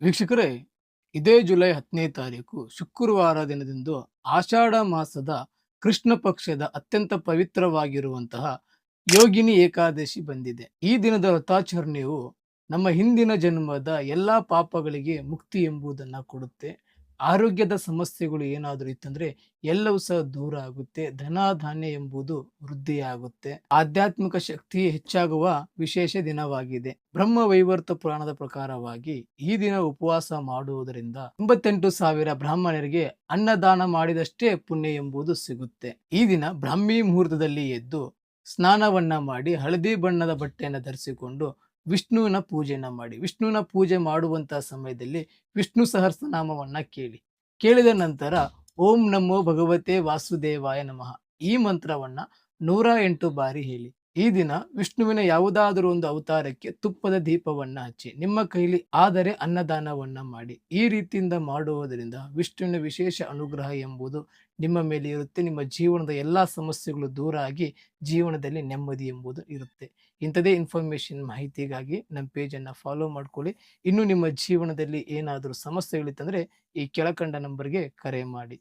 ವೀಕ್ಷಕರೇ, ಇದೇ ಜುಲೈ 10ನೇ ತಾರೀಕು ಶುಕ್ರವಾರ ದಿನದಂದು ಆಷಾಢ ಮಾಸದ ಕೃಷ್ಣ ಪಕ್ಷದ ಅತ್ಯಂತ ಪವಿತ್ರವಾಗಿರುವಂತಹ ಯೋಗಿನಿ ಏಕಾದಶಿ ಬಂದಿದೆ. ಈ ದಿನದ ವ್ರತಾಚರಣೆಯು ನಮ್ಮ ಹಿಂದಿನ ಜನ್ಮದ ಎಲ್ಲಾ ಪಾಪಗಳಿಗೆ ಮುಕ್ತಿ ಎಂಬುದನ್ನು ಕೊಡುತ್ತೆ. ಆರೋಗ್ಯದ ಸಮಸ್ಯೆಗಳು ಏನಾದರೂ ಇತ್ತಂದ್ರೆ ಎಲ್ಲವೂ ಸಹ ದೂರ ಆಗುತ್ತೆ. ಧನ ಧಾನ್ಯ ಎಂಬುದು ವೃದ್ಧಿಯಾಗುತ್ತೆ. ಆಧ್ಯಾತ್ಮಿಕ ಶಕ್ತಿ ಹೆಚ್ಚಾಗುವ ವಿಶೇಷ ದಿನವಾಗಿದೆ. ಬ್ರಹ್ಮ ವೈವರ್ತ ಪುರಾಣದ ಪ್ರಕಾರವಾಗಿ ಈ ದಿನ ಉಪವಾಸ ಮಾಡುವುದರಿಂದ 88,000 ಬ್ರಾಹ್ಮಣರಿಗೆ ಅನ್ನದಾನ ಮಾಡಿದಷ್ಟೇ ಪುಣ್ಯ ಎಂಬುದು ಸಿಗುತ್ತೆ. ಈ ದಿನ ಬ್ರಾಹ್ಮಿ ಮುಹೂರ್ತದಲ್ಲಿ ಎದ್ದು ಸ್ನಾನವನ್ನ ಮಾಡಿ ಹಳದಿ ಬಣ್ಣದ ಬಟ್ಟೆಯನ್ನು ಧರಿಸಿಕೊಂಡು ವಿಷ್ಣುವಿನ ಪೂಜೆಯನ್ನ ಮಾಡಿ. ವಿಷ್ಣುವಿನ ಪೂಜೆ ಮಾಡುವಂತಹ ಸಮಯದಲ್ಲಿ ವಿಷ್ಣು ಸಹಸ್ರನಾಮವನ್ನ ಕೇಳಿದ ನಂತರ ಓಂ ನಮೋ ಭಗವತೆ ವಾಸುದೇವಾಯ ನಮಃ ಈ ಮಂತ್ರವನ್ನ 108 ಬಾರಿ ಹೇಳಿ. ಈ ದಿನ ವಿಷ್ಣುವಿನ ಯಾವುದಾದರೂ ಒಂದು ಅವತಾರಕ್ಕೆ ತುಪ್ಪದ ದೀಪವನ್ನ ಹಚ್ಚಿ, ನಿಮ್ಮ ಕೈಲಿ ಆದರೆ ಅನ್ನದಾನವನ್ನ ಮಾಡಿ. ಈ ರೀತಿಯಿಂದ ಮಾಡುವುದರಿಂದ ವಿಷ್ಣುವಿನ ವಿಶೇಷ ಅನುಗ್ರಹ ಎಂಬುದು ನಿಮ್ಮ ಮೇಲೆ ಇರುತ್ತೆ. ನಿಮ್ಮ ಜೀವನದ ಎಲ್ಲಾ ಸಮಸ್ಯೆಗಳು ದೂರ ಆಗಿ ಜೀವನದಲ್ಲಿ ನೆಮ್ಮದಿ ಎಂಬುದು ಇರುತ್ತೆ. ಇಂಥದೇ ಇನ್ಫಾರ್ಮೇಶನ್ ಮಾಹಿತಿಗಾಗಿ ನಮ್ಮ ಪೇಜನ್ನು ಫಾಲೋ ಮಾಡ್ಕೊಳ್ಳಿ. ಇನ್ನು ನಿಮ್ಮ ಜೀವನದಲ್ಲಿ ಏನಾದರೂ ಸಮಸ್ಯೆಗಳಿತ್ತಂದ್ರೆ ಈ ಕೆಳಕಂಡ ನಂಬರ್ಗೆ ಕರೆ ಮಾಡಿ.